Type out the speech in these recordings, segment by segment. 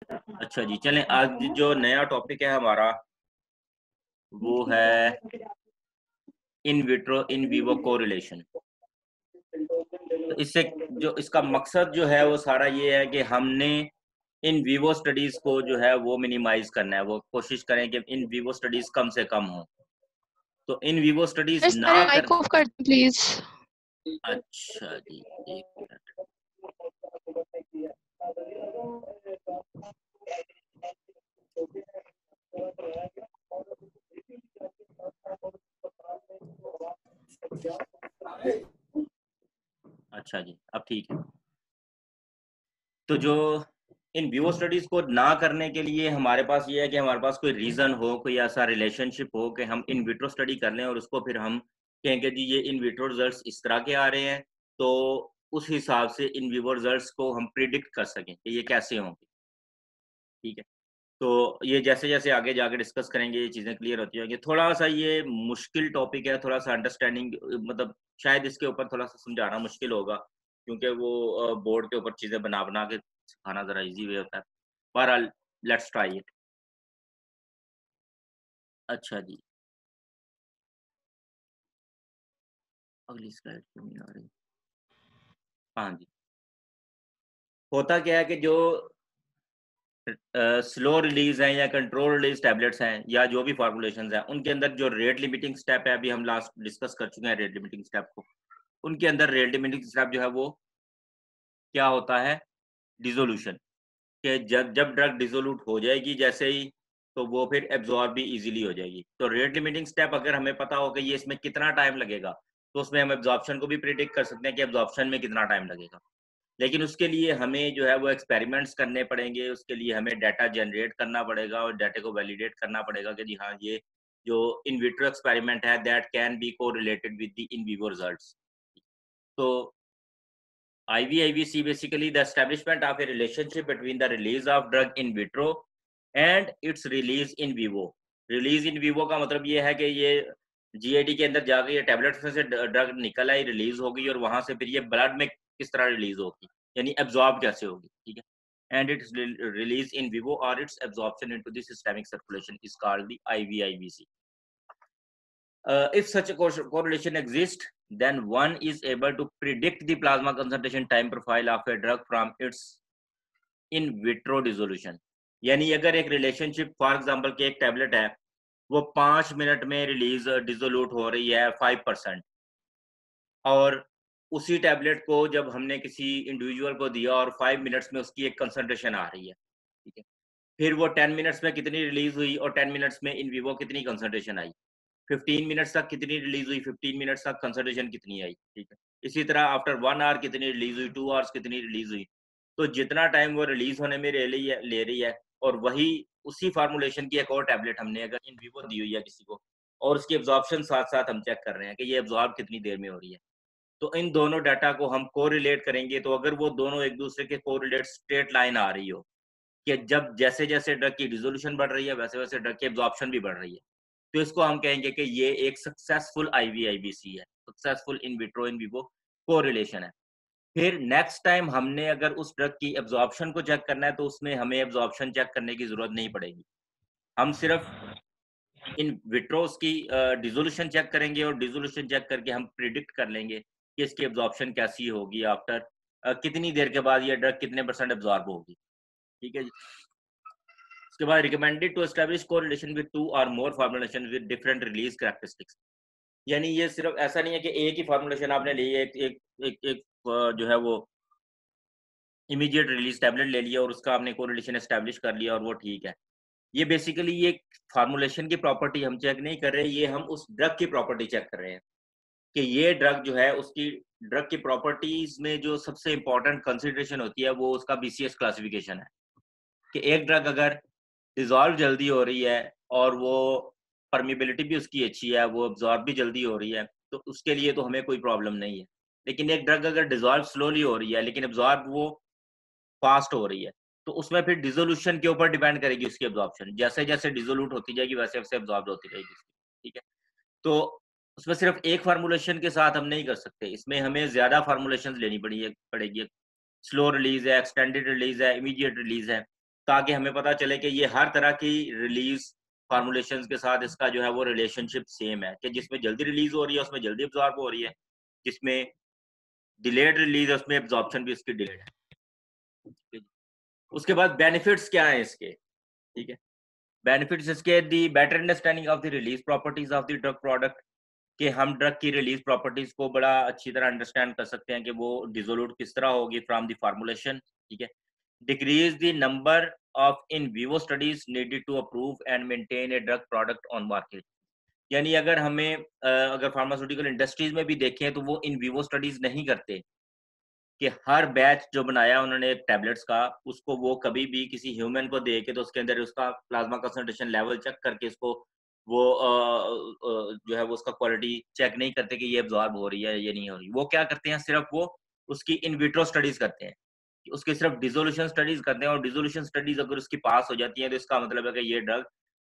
अच्छा जी, चलें आज जो नया टॉपिक है हमारा वो है in vitro in vivo correlation. तो इससे जो इसका मकसद जो है वो सारा ये है कि हमने इन विवो स्टडीज को जो है वो मिनिमाइज करना है, वो कोशिश करें कि इन विवो स्टडीज कम से कम हो। तो इन विवो स्टडीज ना सारे कर माइक ऑफ कर दो प्लीज। अच्छा जी, एक मिनट। अच्छा जी, अब ठीक है। तो जो इन विवो स्टडीज को ना करने के लिए हमारे पास ये है कि हमारे पास कोई रीजन हो, कोई ऐसा रिलेशनशिप हो कि हम इन विट्रो स्टडी कर लें और उसको फिर हम कहें कि जी ये इन विट्रो रिजल्ट्स इस तरह के आ रहे हैं, तो उस हिसाब से इन विवो रिजल्ट्स को हम प्रिडिक्ट कर सकें कि ये कैसे होंगे। ठीक है, तो ये जैसे जैसे आगे जाके डिस्कस करेंगे ये चीज़ें क्लियर होती होंगी। थोड़ा सा ये मुश्किल टॉपिक है, थोड़ा सा अंडरस्टैंडिंग मतलब शायद इसके ऊपर थोड़ा सा समझाना मुश्किल होगा, क्योंकि वो बोर्ड के ऊपर चीज़ें बना बना के सिखाना ज़रा इजी वे होता है। बहरहाल लेट्स ट्राई इट। अच्छा जी, अगली स्लाइड क्यों नहीं आ रही? हाँ जी, होता क्या है कि जो स्लो रिलीज हैं या कंट्रोल रिलीज टैबलेट्स हैं या जो भी फॉर्मुलेशंस हैं, उनके अंदर जो रेट लिमिटिंग स्टेप है, अभी हम लास्ट डिस्कस कर चुके हैं रेट लिमिटिंग स्टेप को। उनके अंदर रेट लिमिटिंग स्टेप जो है वो क्या होता है, डिसोल्यूशन, कि जब जब ड्रग डिसोल्यूट हो जाएगी जैसे ही, तो वो फिर एब्जॉर्ब भी इजीली हो जाएगी। तो रेट लिमिटिंग स्टेप अगर हमें पता हो कि ये इसमें कितना टाइम लगेगा, तो उसमें हम एब्जॉर्प्शन को भी प्रिडिक्ट कर सकते हैं कि एब्जॉर्प्शन में कितना टाइम लगेगा। लेकिन उसके लिए हमें जो है वो एक्सपेरिमेंट्स करने पड़ेंगे, उसके लिए हमें डाटा जनरेट करना पड़ेगा और डाटा को वैलिडेट करना पड़ेगा कि जी हाँ, ये जो इन विट्रो एक्सपेरिमेंट है that can be correlated with the in Vivo results. तो IVIVC basically the establishment of a relationship between the release of drug in vitro and its release in vivo. Release in vivo का मतलब ये है कि ये GAD के अंदर जाकर ये टैबलेट्स में से ड्रग निकल आई, रिलीज होगी और वहां से फिर ये ब्लड में किस तरह रिलीज होगी, यानी एब्जॉर्ब कैसे होगी। ठीक है, and its release in vivo और its absorption into the systemic circulation is called the IVIVC. If such a correlation exists, then one is able to predict the plasma concentration time profile of a drug from its in vitro dissolution. यानी अगर एक relationship for example कि एक tablet है वो 5 minute में release डिसोल्यूट हो रही है 5%, और उसी टैबलेट को जब हमने किसी इंडिविजुअल को दिया और 5 मिनट्स में उसकी एक कंसंट्रेशन आ रही है। ठीक है, फिर वो 10 मिनट्स में कितनी रिलीज हुई और 10 मिनट्स में इन विवो कितनी कंसंट्रेशन आई, 15 मिनट्स तक कितनी रिलीज हुई, 15 मिनट्स तक कंसंट्रेशन कितनी आई। ठीक है, इसी तरह आफ्टर 1 आवर कितनी रिलीज हुई, 2 आवर्स कितनी रिलीज हुई। तो जितना टाइम वो रिलीज होने में ले रही है और वही उसी फार्मूलेशन की एक और टैबलेट हमने अगर इन विवो दी हुई है किसी को, और उसकी एब्जॉर्प्शन साथ साथ हम चेक कर रहे हैं कि ये एब्जॉर्ब कितनी देर में हो रही है, तो इन दोनों डाटा को हम कोरिलेट करेंगे। तो अगर वो दोनों एक दूसरे के कोरिलेट स्ट्रेट लाइन आ रही हो कि जब जैसे जैसे ड्रग की डिसोल्यूशन बढ़ रही है वैसे वैसे ड्रग की एब्जॉर्प्शन भी बढ़ रही है, तो इसको हम कहेंगे कि ये एक सक्सेसफुल IVIVC है, successful in vitro in vivo correlation है। फिर नेक्स्ट टाइम हमने अगर उस ड्रग की एब्जॉर्प्शन को चेक करना है तो उसमें हमें एब्जॉर्प्शन चेक करने की जरूरत नहीं पड़ेगी, हम सिर्फ इन विट्रोस की डिसोल्यूशन चेक करेंगे और डिसोल्यूशन चेक करके हम प्रिडिक्ट कर लेंगे कि इसकी एब्जॉर्प्शन कैसी होगी आफ्टर कितनी देर के बाद ये ड्रग कितने परसेंट एब्जॉर्ब होगी। ठीक है जी, उसके बाद recommended to establish correlation with two or more formulation with different release characteristics. यानी ये सिर्फ ऐसा नहीं है कि एक ही फॉर्मुलेशन आपने ली है, एक जो है वो इमीडिएट रिलीज टैबलेट ले लिया और उसका आपने कोरिलेशन एस्टैब्लिश कर लिया और वो ठीक है। ये बेसिकली ये फार्मूलेशन की प्रॉपर्टी हम चेक नहीं कर रहे, ये हम उस ड्रग की प्रॉपर्टी चेक कर रहे हैं कि ये ड्रग जो है उसकी ड्रग की प्रॉपर्टीज में जो सबसे इंपॉर्टेंट कंसिडरेशन होती है वो उसका BCS क्लासिफिकेशन है, कि एक ड्रग अगर डिसॉल्व जल्दी हो रही है और वो परमिबिलिटी भी उसकी अच्छी है, वो एब्जॉर्ब भी जल्दी हो रही है, तो उसके लिए तो हमें कोई प्रॉब्लम नहीं है। लेकिन एक ड्रग अगर डिसॉल्व स्लोली हो रही है लेकिन एब्जॉर्ब वो फास्ट हो रही है, तो उसमें फिर डिसोल्यूशन के ऊपर डिपेंड करेगी उसकी एब्जॉर्प्शन, जैसे जैसे डिसोल्यूट होती जाएगी वैसे वैसे एब्जॉर्ब होती रहेगी उसकी। ठीक है, तो उसमें सिर्फ एक फार्मूलेशन के साथ हम नहीं कर सकते, इसमें हमें ज्यादा फार्मूलेशन लेनी पड़ेगी। स्लो रिलीज है, एक्सटेंडेड रिलीज है, इमीडिएट रिलीज है। ताकि हमें पता चले कि ये हर तरह की रिलीज फार्मूलेशंस के साथ इसका जो है वो रिलेशनशिप सेम है, कि जिसमें जल्दी रिलीज हो रही है उसमें जल्दी एब्जॉर्ब हो रही है, जिसमें डिलेड रिलीज है उसमें एब्जॉर्प्शन भी उसकी डिलेड है। उसके बाद बेनिफिट्स क्या है इसके, ठीक है। बेनिफिट्स इसके, दी better understanding of the release properties of the drug product, कि हम ड्रग की रिलीज प्रॉपर्टीज को बड़ा अच्छी तरह अंडरस्टैंड कर सकते हैं कि वो डिसोल्यूट किस तरह होगी फ्रॉम द फार्मूलेशन, ठीक है। Decrease the number of in vivo studies needed to approve and maintain a drug product on market, यानी अगर हमें अगर फार्मास्यूटिकल इंडस्ट्रीज में भी देखें तो वो इन विवो स्टडीज नहीं करते कि हर बैच जो बनाया उन्होंने टैबलेट्स का, उसको वो कभी भी किसी ह्यूमन को दे के तो उसके अंदर उसका प्लाज्मा कंसंट्रेशन लेवल चेक करके इसको वो जो है वो उसका क्वालिटी चेक नहीं करते कि ये एब्जॉर्ब हो रही है ये नहीं हो रही। वो क्या करते हैं, सिर्फ वो उसकी इन विट्रो स्टडीज करते हैं, उसके सिर्फ डिसोल्यूशन स्टडीज करते हैं, और डिसोल्यूशन स्टडीज अगर उसकी पास हो जाती है तो इसका मतलब है कि ये ड्रग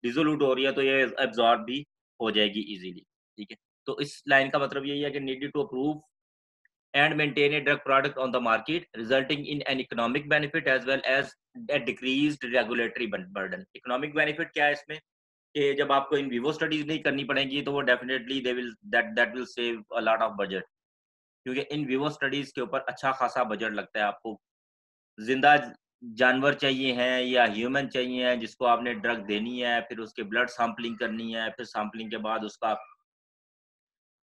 डिसोल्यूट हो रही है तो ये एब्जॉर्ब भी हो जाएगी इजीली, ठीक है। तो इस लाइन का मतलब यही है कि needed to approve and maintain a drug product on the market, resulting in an economic benefit as well as a decreased regulatory burden. Economic benefit क्या है इसमें, कि जब आपको इन विवो स्टडीज नहीं करनी पड़ेंगी तो वो definitely they will that will save a lot of budget, क्योंकि इन विवो स्टडीज के ऊपर अच्छा खासा बजट लगता है। आपको जिंदा जानवर चाहिए हैं या ह्यूमन चाहिए हैं जिसको आपने ड्रग देनी है, फिर उसके ब्लड सैंपलिंग करनी है, फिर सैंपलिंग के बाद उसका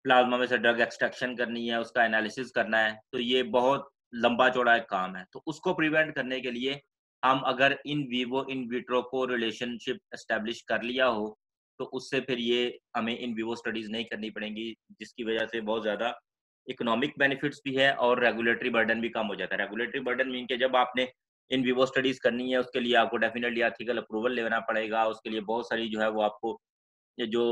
प्लाज्मा में से ड्रग एक्सट्रैक्शन करनी है, उसका एनालिसिस करना है, तो ये बहुत लंबा चौड़ा एक काम है। तो उसको प्रिवेंट करने के लिए हम अगर इन विवो इन विट्रो को रिलेशनशिप एस्टेब्लिश कर लिया हो तो उससे फिर ये हमें इन विवो स्टडीज नहीं करनी पड़ेंगी, जिसकी वजह से बहुत ज़्यादा इकोनॉमिक बेनिफिट्स भी है और रेगुलेटरी बर्डन भी कम हो जाता है। रेगुलेटरी बर्डन मीन के जब आपने इन विवो स्टडीज करनी है उसके लिए आपको डेफिनेटली एथिकल अप्रूवल लेना पड़ेगा, उसके लिए बहुत सारी जो है वो आपको ये जो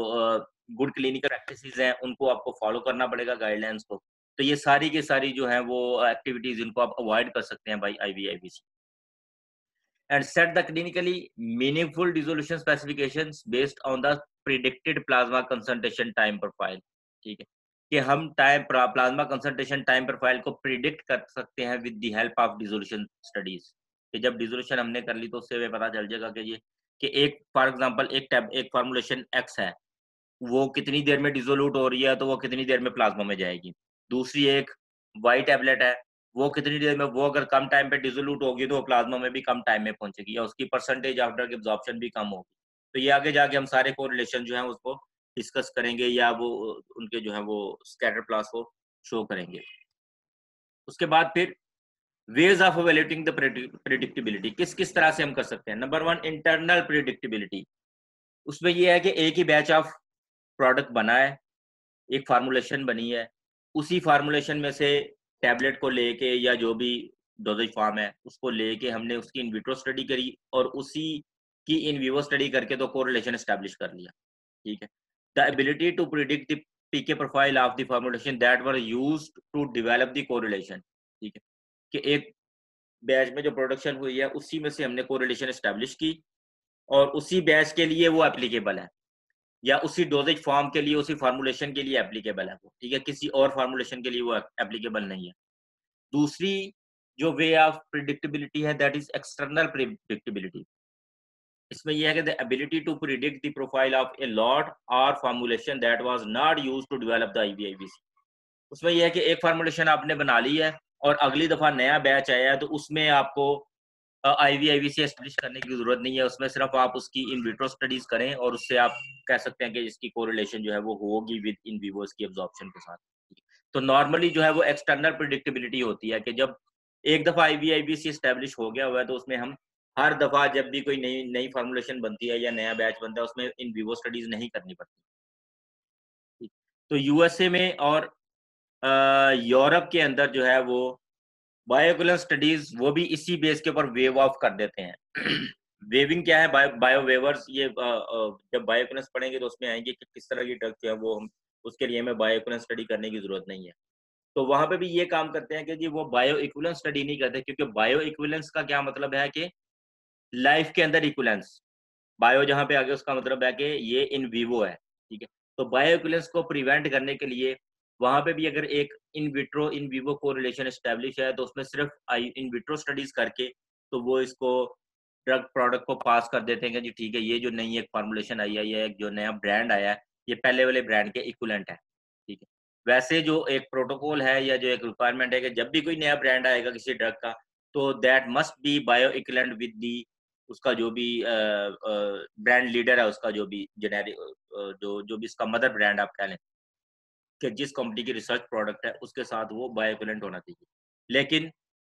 गुड क्लिनिकल प्रैक्टिसेस हैं उनको आपको फॉलो करना पड़ेगा, गाइडलाइंस को। तो ये सारी की सारी जो है वो एक्टिविटीज इनको आप अवॉइड कर सकते हैं by IVIVC. And set the clinically meaningful dissolution specifications based on the predicted plasma concentration time profile, ठीक है, कि हम time plasma concentration time profile को प्रिडिक्ट कर सकते हैं with the help of dissolution studies, कि जब डिसोल्यूशन हमने कर ली तो उससे हमें पता चल जाएगा कि ये कि एक फॉर एग्जांपल एक फार्मूलेशन एक्स है, वो कितनी देर में डिसोल्यूट हो रही है तो वो कितनी देर में प्लाज्मा में जाएगी। दूसरी एक वाई टैबलेट है, वो कितनी देर में, वो अगर कम टाइम पे डिसोल्यूट होगी तो वो प्लाज्मा में भी कम टाइम में पहुंचेगी या उसकी परसेंटेज ऑफ ड्रग एब्जॉर्प्शन भी कम होगी। तो ये आगे जाके हम सारे कोरिलेशन जो है उसको डिस्कस करेंगे या वो उनके जो है वो स्कैटर प्लॉट्स को शो करेंगे। उसके बाद फिर ways of evaluating the predictability, किस किस तरह से हम कर सकते हैं। Number one, internal predictability. उसमें ये है कि एक ही बैच ऑफ प्रोडक्ट बना है, एक फार्मूलेशन बनी है, उसी फार्मूलेशन में से टैबलेट को लेके या जो भी डोजेज फॉर्म है उसको लेके हमने उसकी इन विट्रो स्टडी करी और उसी की इन विवो स्टडी करके तो कोरिलेशन एस्टैब्लिश कर लिया, ठीक है। The ability to predict the PK profile of the formulation that were used to develop the correlation, ठीक है, कि एक बैच में जो प्रोडक्शन हुई है उसी में से हमने कोरिलेशन एस्टैब्लिश की और उसी बैच के लिए वो एप्लीकेबल है या उसी डोजेज फॉर्म के लिए उसी फार्मूलेशन के लिए एप्लीकेबल है वो, ठीक है, किसी और फार्मूलेशन के लिए वो एप्लीकेबल नहीं है। दूसरी जो वे ऑफ प्रिडिक्टेबिलिटी है दैट इज एक्सटर्नल प्रिडिक्टेबिलिटी। इसमें यह है कि the ability to predict the profile of a lot or formulation that was not used to develop the IVIVC. उसमें यह है कि एक फार्मूलेशन आपने बना ली है और अगली दफा नया बैच आया है तो उसमें आपको आईवीआईबी एस्टेब्लिश करने की जरूरत नहीं है, उसमें सिर्फ आप उसकी इन विट्रो स्टडीज करें और उससे आप कह सकते हैं कि इसकी कोरिलेशन जो है वो होगी विद इन विवो की एब्जॉर्प्शन के साथ। तो नॉर्मली जो है वो एक्सटर्नल प्रिडिक्टेबिलिटी होती है कि जब एक दफा आईवीआईबी एस्टेब्लिश हो गया हुआ है तो उसमें हम हर दफा जब भी कोई नई नई फार्मूलेशन बनती है या नया बैच बनता है उसमें इन विवो स्टडीज नहीं करनी पड़ती। तो यूएसए में और यूरोप के अंदर जो है वो बायोइक्विवेलेंस स्टडीज वो भी इसी बेस के ऊपर वेव ऑफ कर देते हैं। वेविंग क्या है, बायो वेवर्स, ये जब बायोइक्विवेलेंस पढ़ेंगे तो उसमें आएंगे कि किस तरह की ड्रग जो है वो हम उसके लिए हमें बायोइक्विवेलेंस स्टडी करने की जरूरत नहीं है। तो वहां पे भी ये काम करते हैं कि जी वो बायो इक्विवेलेंस स्टडी नहीं करते, क्योंकि बायो इक्विवेलेंस का क्या मतलब है कि लाइफ के अंदर इक्विवेलेंस, बायो जहाँ पे आगे उसका मतलब है कि ये इन विवो है, ठीक है। तो बायो इक्विवेलेंस को प्रिवेंट करने के लिए वहां पे भी अगर एक in vitro in vivo correlation establish है तो उसमें सिर्फ इन विट्रो स्टडीज करके तो वो इसको ड्रग प्रोडक्ट को पास कर देते हैं कि जी ठीक है, ये जो नई एक फॉर्मुलेशन आई है, ये एक जो नया ब्रांड आया है, ये पहले वाले ब्रांड के इक्विवेलेंट है, ठीक है। वैसे जो एक प्रोटोकॉल है या जो एक रिक्वायरमेंट है कि जब भी कोई नया ब्रांड आएगा किसी ड्रग का, तो that must be bio equivalent with the उसका जो भी ब्रांड लीडर है, उसका जो भी जेनेरिक जो भी इसका मदर ब्रांड आप कह लें, कि जिस कंपनी की रिसर्च प्रोडक्ट है उसके साथ वो बायो इक्विवेलेंट होना चाहिए। लेकिन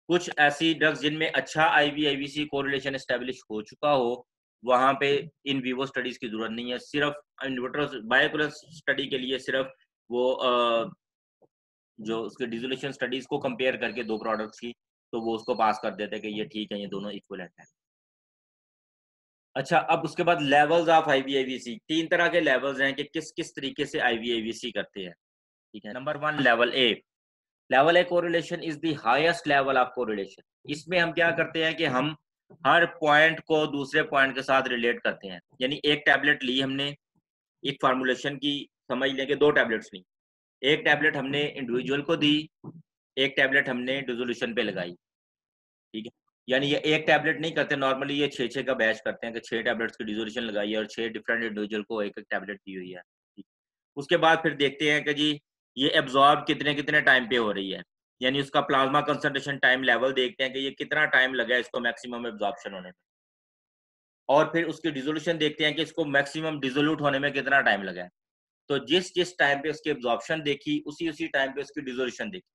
कुछ ऐसी ड्रग्स जिनमें अच्छा आईवी-आईवीसी कोरिलेशन एस्टेब्लिश हो चुका हो, वहाँ पे इन विवो स्टडीज़ की ज़रूरत नहीं है। सिर्फ़ in vitro bio equivalence study के लिए सिर्फ़ वो जो उसके डिसोल्यूशन स्टडीज़ को कंपेयर करके 2 प्रोडक्ट्स की, तो वो उसको पास कर देते हैं कि ये ठीक है, ये दोनों इक्विवेलेंट हैं। अच्छा, अब उसके बाद लेवल्स ऑफ आईवी-आईवीसी 3 तरह के लेवल्स हैं कि किस-किस तरीके से आईवी-आईवीसी करते हैं, ठीक है? Number 1 level A. Level A correlation is the highest level of correlation. इसमें हम क्या करते हैं कि हम हर पॉइंट को दूसरे पॉइंट के साथ रिलेट करते हैं। यानी एक टैबलेट ली हमने, एक फार्मूलेशन की, समझ लें कि 2 टैबलेट्स ली। एक टैबलेट हमने इंडिविजुअल को दी, एक टैबलेट हमने डिसोल्यूशन पे लगाई, ठीक है? यानी ये एक टैबलेट नहीं करते, नॉर्मली ये 6-6 का बैच करते हैं कि 6 टैबलेट्स की डिसोल्यूशन लगाई है और 6 डिफरेंट इंडिविजुअल को एक-एक टैबलेट दी हुई है। ठीक। उसके बाद फिर देखते हैं कि जी ये एब्ज़ॉर्ब कितने-कितने टाइम पे हो रही है। यानी उसका प्लाज़्मा कंसंट्रेशन टाइम लेवल देखते हैं कि ये कितना टाइम लगा है इसको मैक्सिमम एब्ज़ॉर्प्शन होने में। और फिर उसकी डिसोल्यूशन देखते हैं कि इसको मैक्सिमम डिसोल्यूट होने में कितना टाइम लगा है। तो जिस-जिस टाइम पे उसकी एब्ज़ॉर्प्शन देखी, उसी-उसी टाइम पे उसकी डिसोल्यूशन देखी।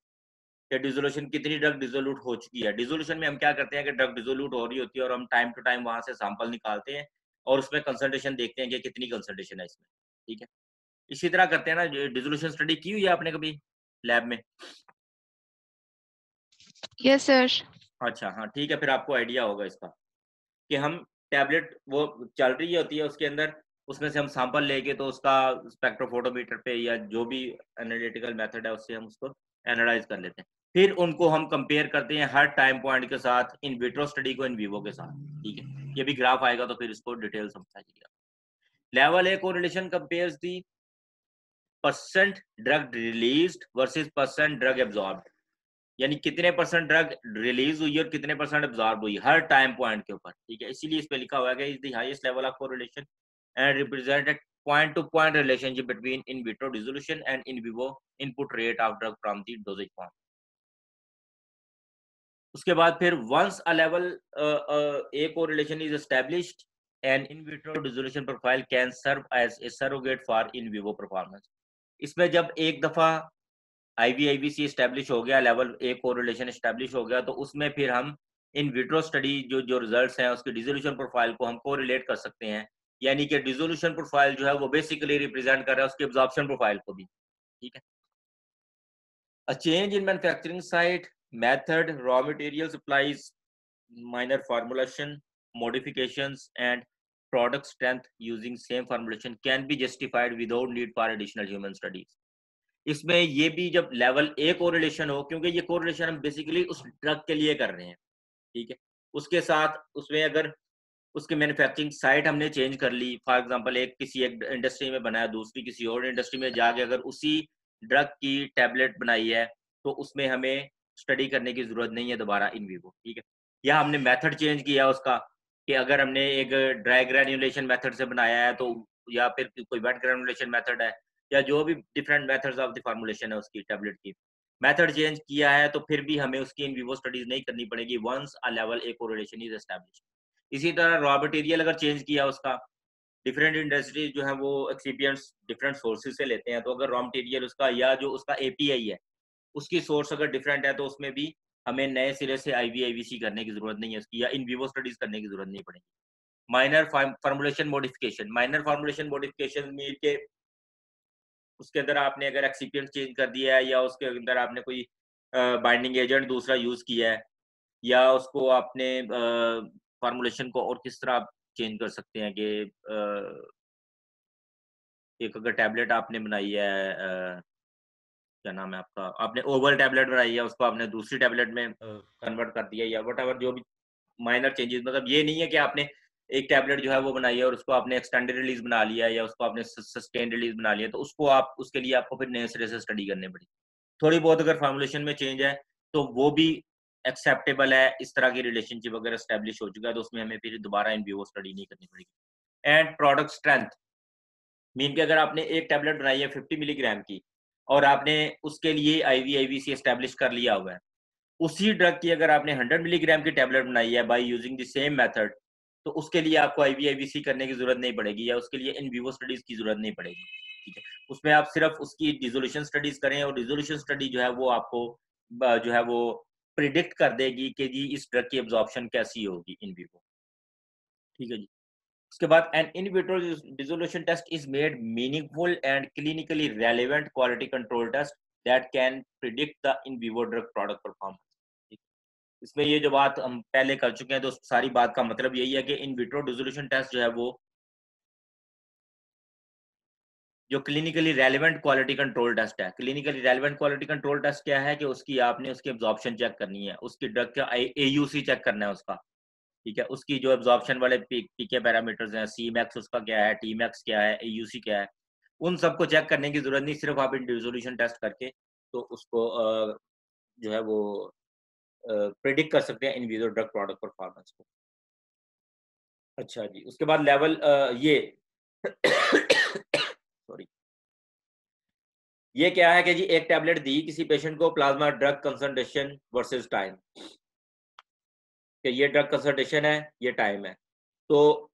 कि डिसोल्यूशन कितनी ड्रग डिसोल्यूट हो चुकी है। डिसोल्यूशन में हम क्या करते हैं कि ड्रग डिसोल्यूट हो रही होती है और हम टाइम टू टाइम वहाँ से सैंपल निकालते हैं और उसमें कंसंट्रेशन देखते हैं कि कितनी कंसंट्रेशन है इसमें, ठीक है? इसी तरह करते हैं ना, डिसोल्यूशन स्टडी की हुई है आपने कभी लैब में? Yes sir. अच्छा, हाँ, ठीक है, फिर आपको आइडिया होगा इसका कि हम टैबलेट वो चल रही होती है उसके अंदर, उसमें से हम सैंपल लेके तो उसका स्पेक्ट्रोफोटोमीटर पे या जो भी एनालिटिकल मेथड है उससे हम उसको एनालाइज़ कर लेते हैं। फिर उनको हम कंपेयर करते हैं हर टाइम पॉइंट के साथ इन विट्रो स्टडी को इन विवो के साथ, ठीक है? ये भी ग्राफ आएगा तो फिर इसको डिटेल समझ आएगी। Level A correlation compares the percent drug released versus percent drug absorbed. यानी कितने परसेंट ड्रग रिलीज हुई और कितने परसेंट एब्जॉर्ब हुई हर टाइम पॉइंट के ऊपर, ठीक है? इसीलिए इस पे लिखा हुआ है कि is the highest level of correlation and represent point to point relationship between in vitro dissolution and in vivo input rate of drug from the dosage form. उसके बाद फिर once a level A correlation is established and in vitro dissolution profile can serve as a surrogate for in vivo performance. इसमें जब एक दफा ivy-IVC establish हो गया, level A correlation establish हो गया, तो उसमें फिर हम इन विट्रो स्टडी जो जो रिजल्ट्स हैं उसकी डिसोल्यूशन प्रोफाइल को हम कोरिलेट कर सकते हैं। यानी कि डिसोल्यूशन प्रोफाइल जो है वो बेसिकली रिप्रेजेंट कर रहा है उसकी एब्जॉर्प्शन प्रोफाइल को भी, ठीक है? A change in manufacturing site, method, raw material supplies, minor formulation, modifications, and product strength using same formulation can be justified without need for additional human studies. इसमें ये भी जब लेवल ए कोरिलेशन हो, क्योंकि ये कोरिलेशन हम basically उस drug के लिए कर रहे हैं, ठीक है? उसके साथ उसमें अगर उसकी मैन्युफैक्चरिंग साइट हमने चेंज कर ली, फॉर एग्जांपल एक किसी एक इंडस्ट्री में बनाया, दूसरी किसी और इंडस्ट्री में जाके अगर उसी ड्रग की टैबलेट बनाई है, तो उसमें हमें स्टडी करने की ज़रूरत नहीं है दोबारा इन विवो, ठीक है? या हमने मेथड चेंज किया उसका कि अगर हमने एक ड्राई ग्रैन्युलेशन मेथड से बनाया है, तो या फिर कोई वेट ग्रैन्युलेशन मेथड है या जो भी different methods of the formulation है उसकी टैबलेट की, मेथड चेंज किया है, तो फिर भी हमें उसकी इन विवो स्टडीज़ नहीं करनी पड़ेगी once a level A correlation is established. इसी तरह रॉ मटेरियल अगर चेंज किया उसका, डिफरेंट इंडस्ट्रीज जो है वो एक्सिपिएंट्स डिफरेंट सोर्सेज से लेते हैं, तो अगर रॉ मटेरियल उसका या जो उसका एपीआई है उसकी सोर्स अगर डिफरेंट है, तो उसमें भी हमें नए सिरे से आईवी-आईवीसी करने की जरूरत नहीं है उसकी, या इन विवो स्टडीज करने की जरूरत नहीं पड़ेगी। Minor formulation modification, minor formulation modification mean के उसके अंदर आपने अगर एक्सिपिएंट चेंज कर दिया है या उसके अंदर आपने कोई बाइंडिंग एजेंट दूसरा यूज किया है, या उसको आपने फॉर्मूलेशन को और किस तरह आप चेंज कर सकते हैं कि एक अगर टैबलेट आपने बनाई है, क्या नाम है आपका, आपने ओवल टैबलेट बनाई है, उसको आपने दूसरी टैबलेट में कन्वर्ट कर दिया या व्हाटएवर जो भी माइनर चेंजेस, मतलब ये नहीं है कि आपने एक टैबलेट जो है वो बनाई है और उसको आपने एक्सटेंडेड रिलीज बना लिया है या उसको आपने सस्टेन्ड रिलीज बना लिया, तो उसको आप उसके लिए आपको फिर नए सिरे से स्टडी करनी पड़ेगी। थोड़ी बहुत अगर फॉर्मूलेशन में चेंज है, तो वो भी एक्सेप्टेबल है, इस तरह की रिलेशनशिप अगर एस्टेब्लिश हो चुका है तो उसमें हमें फिर दोबारा इन विवो स्टडी नहीं करनी पड़ेगी। एंड प्रोडक्ट स्ट्रेंथ मीन कि अगर आपने एक टैबलेट बनाई है 50 मिलीग्राम की और आपने उसके लिए आईवीसी एस्टेब्लिश कर लिया हुआ है, उसी ड्रग की अगर आपने 100 मिलीग्राम की टैबलेट बनाई है by using the same method, तो उसके लिए आपको आईवीसी करने की जरूरत नहीं पड़ेगी या उसके लिए इन विवो स्टडीज की जरूरत नहीं पड़ेगी। ठीक है, उसमें आप सिर्फ उसकी डिसोल्यूशन स्टडीज करें और डिसोल्यूशन स्टडी जो है वो आपको जो है वो प्रिडिक्ट कर देगी कि जी इस ड्रग की एब्जॉर्प्शन कैसी होगी इन विवो। ठीक है जी। उसके बाद an in vitro dissolution test is made meaningful and clinically relevant quality control test that can predict the in vivo drug product performance. इसमें ये जो बात हम पहले कर चुके हैं तो सारी बात का मतलब यही है कि इन विट्रो डिसोल्यूशन टेस्ट जो है वो जो clinically relevant quality control test है। Clinically relevant quality control test क्या है कि उसकी आपने उसकी एब्जॉर्प्शन चेक करनी है, उसकी ड्रग का एयूसी चेक करना है उसका। ठीक है, उसकी जो एब्जॉर्प्शन वाले पीके पैरामीटर्स हैं, सी मैक्स उसका क्या है, टी मैक्स क्या है, एयूसी क्या है, उन सबको चेक करने की जरूरत नहीं, सिर्फ आप इन डिसोल्यूशन टेस्ट करके तो उसको जो है वो प्रिडिक्ट कर सकते हैं इन विवो ड्रग प्रोडक्ट परफॉर्मेंस को। अच्छा जी, उसके बाद लेवल ये सॉरी, ये क्या है कि जी एक टैबलेट दी किसी पेशेंट को, plasma drug concentration versus time, कि ये ड्रग कंसंट्रेशन है, ये टाइम है। तो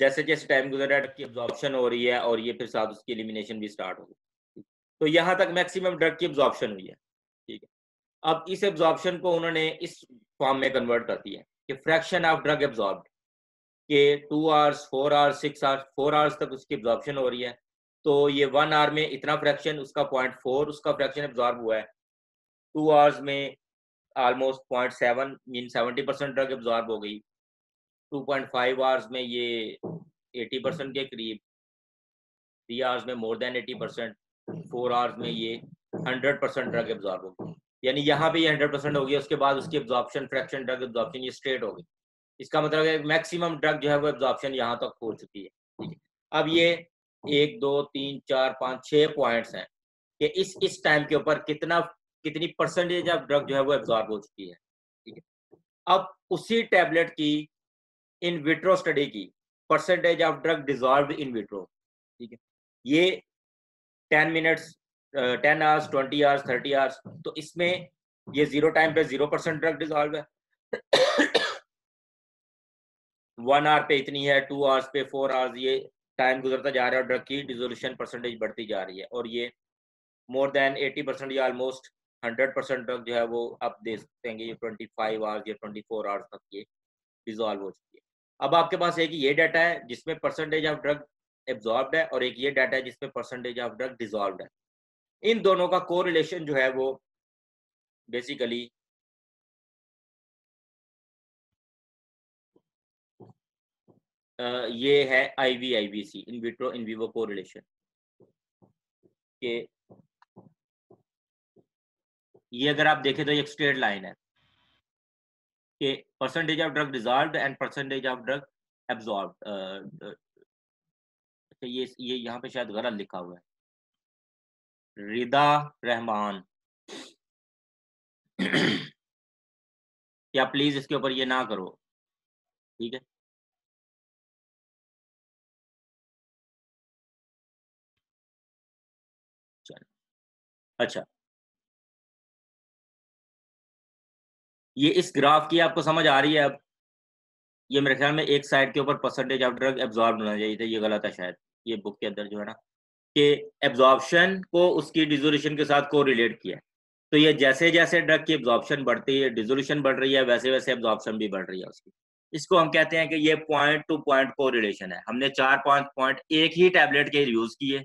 जैसे जैसे टाइम गुजर रहा है ड्रग की एब्जॉर्प्शन हो रही है और ये फिर साथ उसकी एलिमिनेशन भी स्टार्ट हो गई। तो यहाँ तक मैक्सिमम ड्रग की एब्जॉर्प्शन हुई है। ठीक है, अब इस एब्जॉर्प्शन को उन्होंने इस फॉर्म में कन्वर्ट कर दिया कि फ्रैक्शन ऑफ ड्रग एब्जॉर्ब्ड, के 2 आवर्स 4 आवर्स 6 आवर्स 4 आवर्स तक उसकी एब्जॉर्प्शन हो रही है, तो ये 1 आवर में इतना फ्रैक्शन, उसका 0.4 उसका फ्रैक्शन एब्जॉर्ब हुआ है, 2 आवर्स में ऑलमोस्ट 0.7 मीन 70% ड्रग एब्जॉर्ब हो गई, 2.5 आवर्स में ये 80% के करीब, 3 आवर्स में मोर देन 80%, 4 आवर्स में ये 100% ड्रग एब्जॉर्ब हो गई। यानी यहाँ पे ये 100% हो गया, उसके बाद उसकी एब्जॉर्प्शन फ्रैक्शन ड्रग एब्जॉर्प्शन ये स्ट्रेट हो गई। इसका मतलब है मैक्सिमम ड्रग जो है वो एब्जॉर्प्शन यहाँ तक हो चुकी है। ठीक है, अब ये 1 2 3 4 5 6 पॉइंट्स हैं कि इस टाइम के ऊपर कितनी परसेंटेज ऑफ ड्रग जो है वो एब्जॉर्ब हो चुकी है। ठीक है, अब उसी टैबलेट की इन विट्रो स्टडी की percentage of drug dissolve in vitro. ठीक है, ये 10 मिनट्स 10 आवर्स 20 आवर्स 30 आवर्स, तो इसमें ये 0 टाइम पे 0% ड्रग डिजॉल्व है, 1 आवर पे इतनी है, 2 आवर्स पे 4 आवर्स, ये टाइम गुजरता जा रहा है और ड्रग की डिसोल्यूशन परसेंटेज बढ़ती जा रही है और ये मोर देन 80% या ऑलमोस्ट 100% ड्रग जो है वो आप दे सकते हैं कि ये 25 आवर्स या 24 आवर्स तक ये डिजॉल्व हो चुकी है। अब आपके पास एक ये डाटा है जिसमें परसेंटेज ऑफ ड्रग एब्जॉर्ब्ड है और एक ये डाटा है जिसमें परसेंटेज ऑफ ड्रग डिजॉल्व्ड है। इन दोनों का कोरिलेशन जो है वो बेसिकली ये है IVC, in vitro in vivo correlation के। ये अगर आप देखें तो ये एक स्ट्रेट लाइन है कि percentage of drug dissolved and percentage of drug absorbed. अच्छा, ये यहाँ पे शायद गलत लिखा हुआ है, रिदा रहमान क्या प्लीज इसके ऊपर ये ना करो। ठीक है, चलो अच्छा, ये इस ग्राफ की आपको समझ आ रही है अब? ये मेरे ख्याल में एक साइड के ऊपर परसेंटेज ऑफ ड्रग एब्जॉर्ब होना चाहिए था, ये गलत है शायद, ये बुक के अंदर जो है ना कि एब्जॉर्प्शन को उसकी डिसोल्यूशन के साथ को रिलेट किया है। तो ये जैसे जैसे ड्रग की एब्जॉर्प्शन बढ़ती है, डिसोल्यूशन बढ़ रही है, वैसे वैसे एब्जॉर्प्शन भी बढ़ रही है उसकी। इसको हम कहते हैं कि ये पॉइंट टू पॉइंट को रिलेशन है। हमने 4-5 पॉइंट एक ही टैबलेट के यूज किए,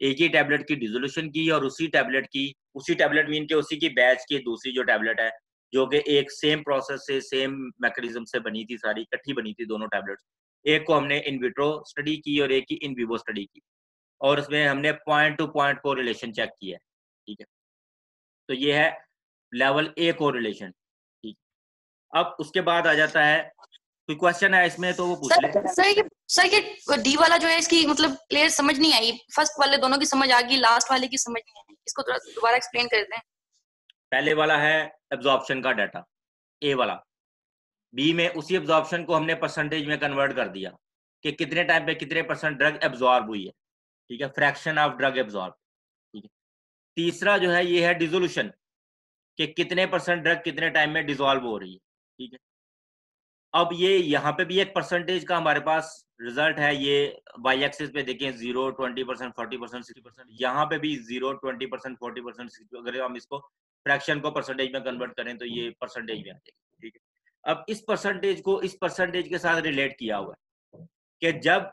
एक ही टैबलेट की डिसोल्यूशन की और उसी टैबलेट मीन के उसी की बैच की दूसरी जो टैबलेट है जो कि एक सेम प्रोसेस से सेम मैकेनिज्म से बनी थी, सारी इकट्ठी बनी थी दोनों टैबलेट्स, एक को हमने इन विट्रो स्टडी की और एक की इन विवो स्टडी की और उसमें हमने पॉइंट टू पॉइंट को रिलेशन चेक किया है। ठीक है, तो ये है लेवल ए को रिलेशन। ठीक, अब उसके बाद आ जाता है कोई क्वेश्चन है इसमें तो वो पूछ ले। सर ये डी वाला जो है इसकी मतलब क्लियर समझ नहीं आई, फर्स्ट वाले दोनों की समझ आ गई, लास्ट वाले की समझ नहीं आई, इसको थोड़ा दोबारा एक्सप्लेन कर दें। पहले वाला है एब्जॉर्प्शन का डाटा, ए वाला। बी में उसी एब्जॉर्प्शन को हमने परसेंटेज में कन्वर्ट कर दिया कि कितने टाइम पे कितने परसेंट ड्रग एब्जॉर्ब हुई है, ठीक है, फ्रैक्शन ऑफ ड्रग एब्जॉर्ब, ठीक है। तीसरा जो है ये है डिसोल्यूशन, कि कितने परसेंट ड्रग कितने टाइम में डिसॉल्व हो रही है, ठीक है। अब ये यहाँ पे भी एक परसेंटेज का हमारे पास रिजल्ट है, ये वाई एक्सिस पे देखें 0, 20%, 40%, 60%, यहाँ पे भी 0, 20%, 40%, 60%। अगर हम इसको फ्रैक्शन को परसेंटेज में कन्वर्ट करें तो ये परसेंटेज में आ जाएगी, ठीक है। अब इस परसेंटेज को इस परसेंटेज के साथ रिलेट किया हुआ है कि जब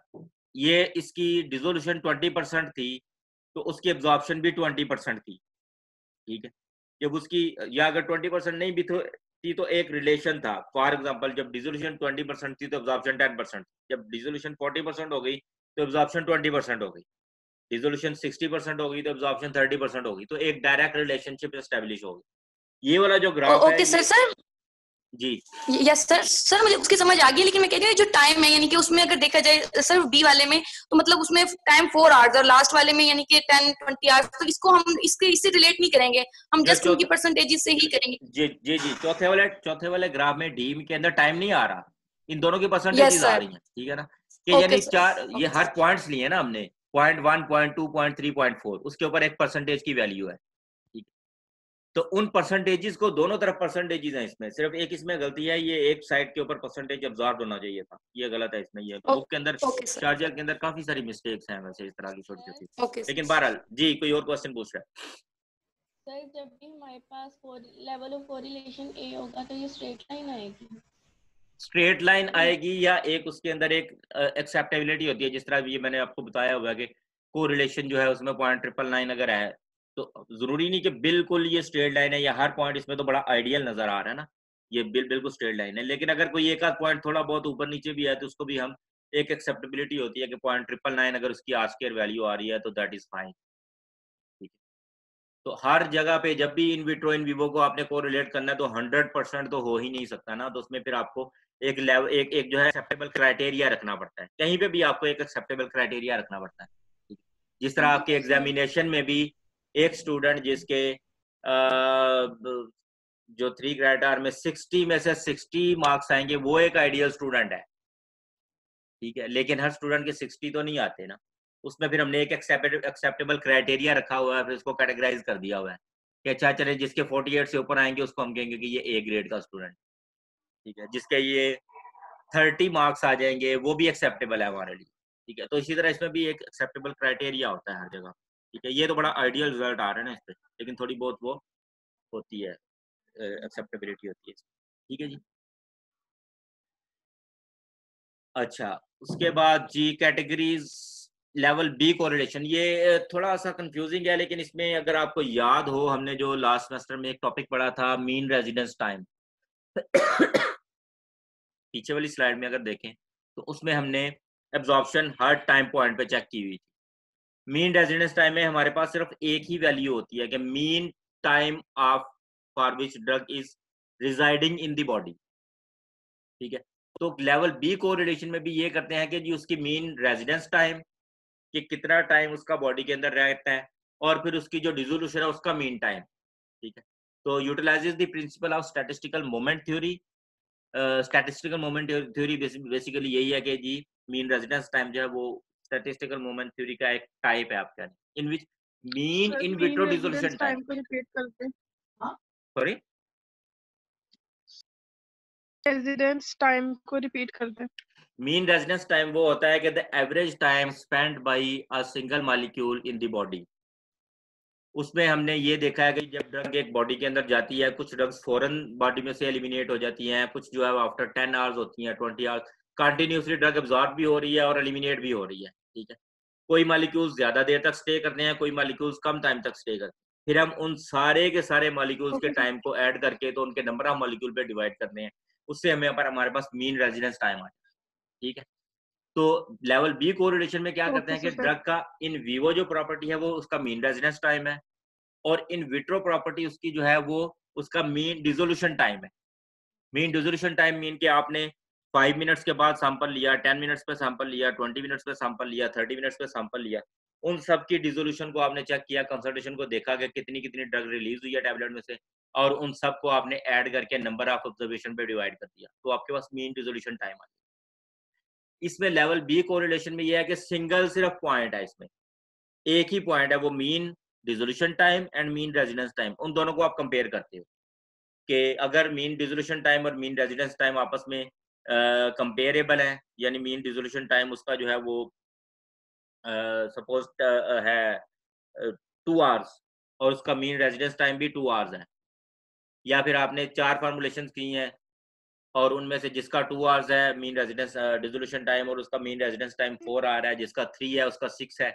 ये इसकी डिसोल्यूशन 20% थी तो उसकी एब्जॉर्प्शन भी 20% थी, ठीक है। जब उसकी, या अगर 20% नहीं भी थी तो एक रिलेशन था। फॉर एग्जांपल जब डिसोल्यूशन 20% थी तो एब्जॉर्प्शन 10%, जब डिसोल्यूशन 40% हो गई तो एब्जॉर्प्शन 20% हो गई, डिसोल्यूशन 60% हो गई तो एब्जॉर्प्शन 30% हो गई, तो एक डायरेक्ट रिलेशनशिप एस्टेब्लिश हो गई। ये वाला जो ग्राफ है ओके सर, ये, सर जी यस सर, सर मुझे उसकी समझ आ गई, लेकिन मैं कह रही हूँ जो टाइम है, यानी कि उसमें अगर देखा जाए सर बी वाले में, तो मतलब उसमें टाइम 4 आवर्स और लास्ट वाले में यानी कि 10-20 आवर्स, तो इसको हम इससे रिलेट नहीं करेंगे, हम जो जस्ट उनकी परसेंटेजेस से ही करेंगे। जी जी जी, चौथे वाले ग्राफ में डी के अंदर टाइम नहीं आ रहा, इन दोनों की यस परसेंटेजेस आ सर। रही हैं, ठीक है ना। कि ओके यानी सर। चार, ये ओके हर पॉइंट्स लिए ना हमने, 0.1, 0.2, 0.3, 0.4, उसके ऊपर एक परसेंटेज की वैल्यू है, ठीक है। तो उन परसेंटेजेस को, दोनों तरफ परसेंटेजेस हैं इसमें, सिर्फ एक इसमें गलती है, ये एक साइड के ऊपर परसेंटेज अब्जॉर्ब होना चाहिए था, ये गलत है इसमें। ये बुक के अंदर, ओके सर। शारजा के अंदर काफी सारी मिस्टेक्स हैं वैसे इस तरह की छोटी छोटी, ओके लेकिन सर। बहरहाल जी कोई और क्वेश्चन पूछ रहा है। सर जब भी हमारे पास लेवल ऑफ कोरिलेशन ए होगा तो ये स्ट्रेट लाइन आएगी? स्ट्रेट लाइन आएगी, या एक उसके अंदर एक एक्सेप्टेबिलिटी होती है, जिस तरह ये मैंने आपको बताया हुआ है कि कोरिलेशन जो है उसमें 0.999 अगर है तो जरूरी नहीं कि बिल्कुल ये स्ट्रेट लाइन है, या हर पॉइंट इसमें तो बड़ा आइडियल नजर आ रहा है ना, ये बिल्कुल स्ट्रेट लाइन है। लेकिन अगर कोई एक आध पॉइंट थोड़ा बहुत ऊपर नीचे भी है तो उसको भी हम, एक एक्सेप्टेबिलिटी होती है कि 0.999 अगर उसकी आर स्क्वायर वैल्यू आ रही है तो दैट इज फाइन, ठीक है। तो हर जगह पे जब भी इन विट्रो इन विवो को आपने कोरिलेट करना है तो 100% तो हो ही नहीं सकता ना, तो उसमें फिर आपको एक लेवल, एक जो है एक्सेप्टेबल क्राइटेरिया रखना पड़ता है, कहीं पे भी आपको एक एक्सेप्टेबल क्राइटेरिया रखना पड़ता है, ठीक है। जिस तरह आपके एग्जामिनेशन में भी एक स्टूडेंट जिसके जो 3 क्राइटेरिया में 60 में से 60 मार्क्स आएंगे वो एक आइडियल स्टूडेंट है, ठीक है। लेकिन हर स्टूडेंट के 60 तो नहीं आते ना, उसमें फिर हमने एक एक्सेप्टेबल क्राइटेरिया रखा हुआ है, फिर उसको कैटेगराइज कर दिया हुआ है कि अच्छा चले जिसके 48 से ऊपर आएंगे उसको हम कहेंगे कि ये ए ग्रेड का स्टूडेंट, ठीक है। जिसके ये 30 मार्क्स आ जाएंगे वो भी एक्सेप्टेबल है हमारे लिए, ठीक है। तो इसी तरह इसमें भी एक एक्सेप्टेबल क्राइटेरिया होता है हर जगह, ठीक है। ये तो बड़ा आइडियल रिजल्ट आ रहा है ना इस पर, लेकिन थोड़ी बहुत वो होती है, एक्सेप्टेबिलिटी होती है, ठीक है जी। अच्छा, उसके बाद जी कैटेगरीज लेवल बी कोरिलेशन, ये थोड़ा सा कंफ्यूजिंग है, लेकिन इसमें अगर आपको याद हो हमने जो लास्ट सेमेस्टर में एक टॉपिक पढ़ा था मीन रेजिडेंस टाइम, पीछे वाली स्लाइड में अगर देखें तो उसमें हमने एब्जॉर्प्शन हर टाइम पॉइंट पे चेक की हुई थी। मीन रेजिडेंस टाइम में हमारे पास सिर्फ एक ही वैल्यू होती है कि mean time of for which drug is residing in the body, ठीक है। तो लेवल बी कोरिलेशन में भी ये करते हैं कि जी उसकी मीन रेजिडेंस टाइम, कि कितना टाइम उसका बॉडी के अंदर रहता है, और फिर उसकी जो डिसोल्यूशन है उसका मीन टाइम, ठीक है। तो utilises the principle of statistical moment theory. Statistical moment theory basically यही है कि जी मीन रेजिडेंस टाइम जो है वो स्टैटिस्टिकल मोमेंट थ्योरी का एक टाइप है आपका, in which mean sir in mean vitro residence dissolution time, time को रिपीट करते हैं। सॉरी रेजिडेंस टाइम को रिपीट करते हैं। मीन रेजिडेंस टाइम वो होता है कि the average time spend by a single molecule in the body. उसमें हमने ये देखा है कि जब ड्रग एक बॉडी के अंदर जाती है, कुछ ड्रग्स फौरन बॉडी में से एलिमिनेट हो जाती हैं, कुछ जो है आफ्टर 10 आवर्स होती हैं, 20 आवर्स कंटिन्यूसली ड्रग एब्जॉर्ब भी हो रही है और एलिमिनेट भी हो रही है, ठीक है। कोई मॉलिक्यूल्स ज्यादा देर तक स्टे करते हैं, कोई मॉलिक्यूल्स कम टाइम तक स्टे करते हैं। फिर हम उन सारे के सारे मॉलिक्यूल्स के टाइम को ऐड करके तो उनके नंबर ऑफ मॉलिक्यूल पे डिवाइड करते हैं, उससे हमें पर हमारे पास मीन रेजिडेंस टाइम आता है, ठीक है। तो लेवल बी कोरिलेशन में क्या करते ओके हैं कि सर। ड्रग का इन विवो जो प्रॉपर्टी है वो उसका मीन रेजिडेंस टाइम है, और इन विट्रो प्रॉपर्टी उसकी जो है वो उसका मीन डिसोल्यूशन टाइम है। मीन डिसोल्यूशन टाइम मीन कि आपने 5 मिनट्स के बाद सैंपल लिया, 10 मिनट्स पे सैंपल लिया, 20 मिनट्स पे सैंपल लिया, 30 मिनट्स पे सैंपल लिया, उन सब की डिसोल्यूशन को आपने चेक किया, कंसंट्रेशन को देखा कि कितनी कितनी ड्रग रिलीज हुई है टैबलेट में से, और उन सब को आपने ऐड करके नंबर ऑफ ऑब्जर्वेशन पे डिवाइड कर दिया, तो आपके पास मीन डिसोल्यूशन टाइम आ गया। इसमें लेवल बी कोरिलेशन में यह है कि सिंगल सिर्फ पॉइंट है, इसमें एक ही पॉइंट है, वो mean dissolution time and mean residence time, उन दोनों को आप कंपेयर करते हो कि अगर मीन डिसोल्यूशन टाइम और मीन रेजिडेंस टाइम आपस में कंपेरेबल है, यानी मीन डिसोल्यूशन टाइम उसका जो है वो सपोज है 2 आवर्स और उसका मीन रेजिडेंस टाइम भी 2 आवर्स है, या फिर आपने 4 फार्मूलेशंस की हैं और उनमें से जिसका 2 आवर्स है मीन रेजिडेंस डिसोल्यूशन टाइम और उसका मीन रेजिडेंस टाइम 4 आ रहा है, जिसका 3 है उसका 6 है,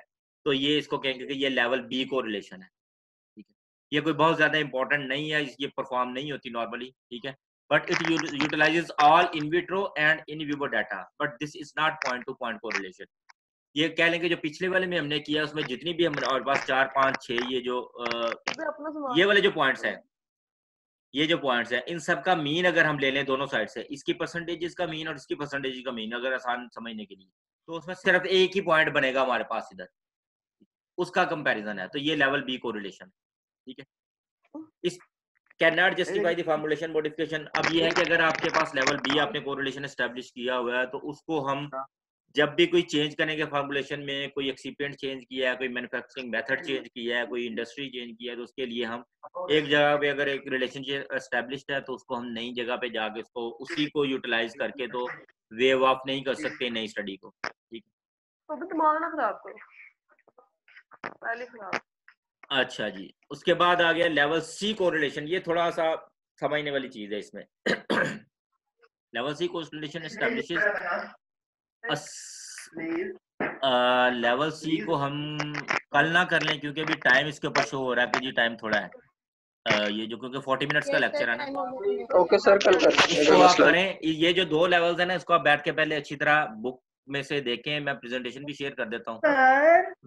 तो ये इसको कहेंगे कि ये लेवल बी कोरिलेशन है। ठीक है, ये कोई बहुत ज्यादा इंपॉर्टेंट नहीं है, ये परफॉर्म नहीं होती नॉर्मली, ठीक है, but it utilises all in vitro and in Vivo data, but this is not point to point correlation. ये कह लेंगे जो पिछले वाले में हमने किया उसमें जितनी भी हमारे पास 4 5 6 ये जो ये वाले जो पॉइंट्स हैं, ये जो पॉइंट्स हैं, इन सब का मीन अगर हम ले लें दोनों साइड से, इसकी परसेंटेज का मीन और इसकी परसेंटेज का मीन अगर आसान समझने के लिए, तो उसमें सिर्फ एक ही पॉइंट बनेगा हमारे पास इधर, उसका कंपैरिजन है, तो ये लेवल बी कोरिलेशन, ठीक है। इस can not justify the formulation modification. अब ये है कि अगर आपके पास लेवल बी आपने कोरिलेशन एस्टैब्लिश किया हुआ है, तो उसको हम जब भी कोई चेंज करेंगे फॉर्मुलेशन में, कोई एक्सिपिएंट चेंज किया है, कोई मैन्युफैक्चरिंग मेथड चेंज किया है, कोई इंडस्ट्री चेंज किया है, तो उसके लिए हम एक जगह पे अगर एक रिलेशनशिप एस्टैब्लिश्ड है तो उसको हम नई जगह पे जाके उसको उसी को यूटिलाइज करके तो वेव ऑफ नहीं कर सकते नई स्टडी को, ठीक है। अच्छा जी, उसके बाद आ गया लेवल सी कोरिलेशन, ये थोड़ा सा समझने वाली चीज है इसमें। लेवल सी कोरिलेशन एस्टैब्लिशेस लेवल सी को हम कल ना कर लें क्योंकि अभी टाइम इसके ऊपर शो हो रहा है कि जी टाइम थोड़ा है, ये जो क्योंकि 40 मिनट्स का लेक्चर है ना, ओके सर, कल इसको आप करें। ये जो 2 लेवल्स है ना, इसको आप बैठ के पहले अच्छी तरह बुक में से देखें, मैं प्रेजेंटेशन भी शेयर कर देता हूँ,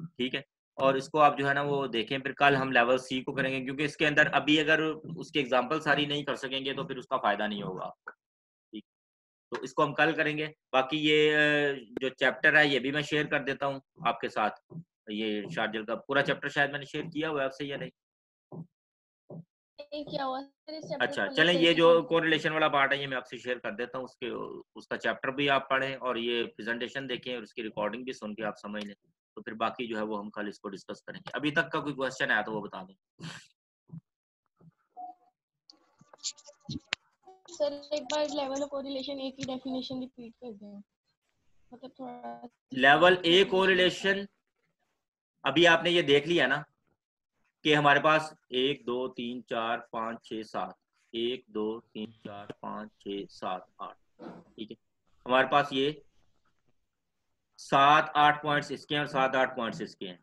ठीक है, और इसको आप जो है ना वो देखें, फिर कल हम लेवल सी को करेंगे, क्योंकि इसके अंदर अभी अगर उसकी एग्जांपल सारी नहीं कर सकेंगे तो फिर उसका फायदा नहीं होगा, ठीक, तो इसको हम कल करेंगे। बाकी ये जो चैप्टर है ये भी मैं शेयर कर देता हूँ आपके साथ, ये शार्जल का पूरा चैप्टर शायद मैंने शेयर किया हुआ है आपसे या नहीं? क्या हुआ सर? अच्छा चलें, ये जो कोरिलेशन वाला पार्ट है ये मैं आपसे शेयर कर देता हूँ, उसका चैप्टर भी आप पढ़ें और ये प्रेजेंटेशन देखें और उसकी रिकॉर्डिंग भी सुन के आप समझ लें, तो फिर बाकी जो है वो हम कल इसको डिस्कस करेंगे। अभी तक का कोई क्वेश्चन आया तो वो बता दें। सर एक बार लेवल ऑफ कोरिलेशन ए की डेफिनेशन रिपीट कर दें, मतलब थोड़ा लेवल ए कोरिलेशन अभी आपने ये देख लिया ना कि हमारे पास 1 2 3 4 5 6 7 1 2 3 4 5 6 7 8, ठीक है, हमारे पास ये 7 8 पॉइंट्स इसके हैं और 7 8 पॉइंट्स इसके हैं।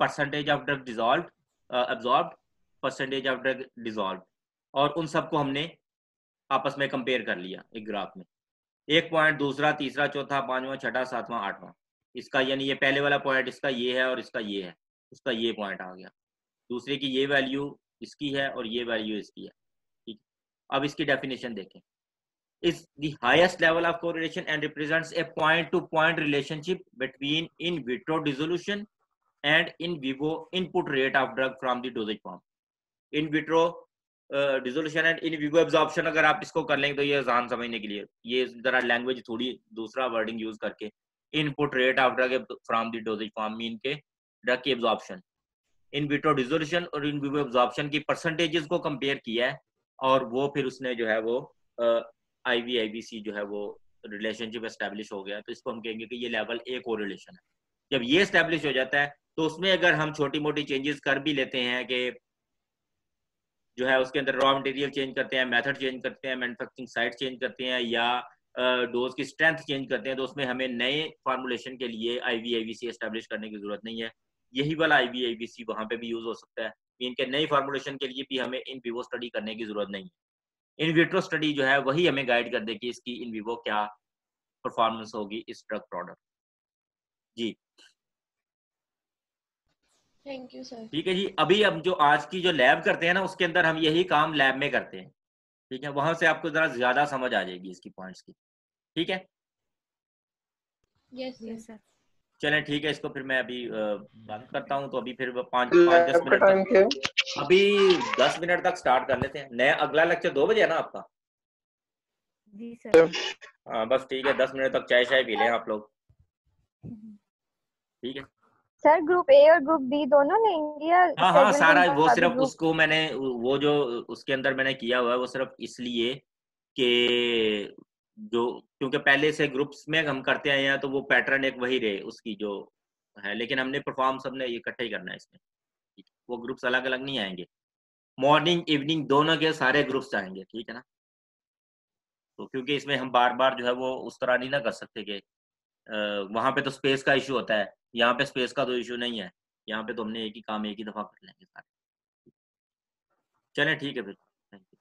Percentage of drug dissolve absorbed, percentage of drug dissolve, और उन सबको हमने आपस में कंपेयर कर लिया एक ग्राफ में, एक पॉइंट दूसरा तीसरा चौथा पांचवा छठा सातवां आठवां, इसका यानी ये पहले वाला पॉइंट इसका ये है और इसका ये है, उसका ये पॉइंट आ गया, दूसरे की ये वैल्यू इसकी है और ये वैल्यू इसकी है, ठीक। अब इसकी डेफिनेशन देखें, is the highest level of correlation and represents a point-to-point relationship between in vitro dissolution and in vivo input rate of drug from the dosage form. In vitro dissolution and in vivo absorption अगर आप इसको कर लेंगे तो ये आसान समझने के लिए, ये जरा लैंग्वेज थोड़ी दूसरा वर्डिंग यूज करके, input rate of drug from the dosage form mean के ड्रग की एब्जॉर्प्शन, इन विट्रो डिसोल्यूशन और इन विवो एब्जॉर्प्शन की परसेंटेजेस को कंपेयर किया है, और वो फिर उसने जो है वो IVIVC जो है वो रिलेशनशिप एस्टैब्लिश हो गया, तो इसको हम कहेंगे कि ये लेवल ए कोरिलेशन है। जब ये एस्टैब्लिश हो जाता है तो उसमें अगर हम छोटी मोटी चेंजेस कर भी लेते हैं कि जो है उसके अंदर रॉ मटेरियल चेंज करते हैं, मेथड चेंज करते हैं, मैन्युफैक्चरिंग साइट चेंज करते हैं, या डोज की स्ट्रेंथ चेंज करते हैं, तो उसमें हमें नए फार्मूलेशन के लिए IVIVC एस्टैब्लिश करने की जरूरत नहीं है। यही वाला IVIVC वहां पे भी यूज हो सकता है, इनके नई फार्मूलेशन के लिए भी हमें इन विवो स्टडी करने की जरूरत नहीं है। इन विट्रो स्टडी जो है वही हमें गाइड कर दे कि इसकी इन विवो क्या परफॉर्मेंस होगी इस ड्रग प्रोडक्ट। जी थैंक यू सर। ठीक है जी, अभी अब जो आज की जो लैब करते हैं ना उसके अंदर हम यही काम लैब में करते हैं, ठीक है, वहां से आपको जरा ज्यादा समझ आ जाएगी इसकी पॉइंट्स की, ठीक है। Yes sir. चलें ठीक है, इसको फिर मैं अभी बंद करता हूँ। तो अभी फिर 5-10 मिनट टाइम तक, क्या? अभी 10 मिनट तक स्टार्ट कर लेते हैं। नया अगला लेक्चर 2 बजे है ना आपका? जी सर। हाँ बस ठीक है, 10 मिनट तक चाय शाय पी लें आप लोग, ठीक है? सर ग्रुप ए और ग्रुप बी दोनों लेंगे या हाँ schedule के सारा वो मुताबिक सिर्फ ग्रुप? उसको मैंने वो जो उसके अंदर मैंने किया हुआ है वो सिर्फ इसलिए कि जो, क्योंकि पहले से ग्रुप्स में हम करते आए हैं तो वो पैटर्न एक वही रहे उसकी जो है, लेकिन हमने परफॉर्म सबने ये इकट्ठा ही करना है इसमें, वो ग्रुप्स अलग अलग नहीं आएंगे। मॉर्निंग इवनिंग दोनों के सारे ग्रुप्स आएंगे, ठीक है ना? तो क्योंकि इसमें हम बार बार जो है वो उस तरह नहीं ना कर सकते कि वहाँ पे तो स्पेस का इशू होता है, यहाँ पे स्पेस का तो इशू नहीं है। यहाँ पे तो हमने एक ही काम एक ही दफा कर लेंगे सारे। चलें ठीक है फिर, थैंक यू।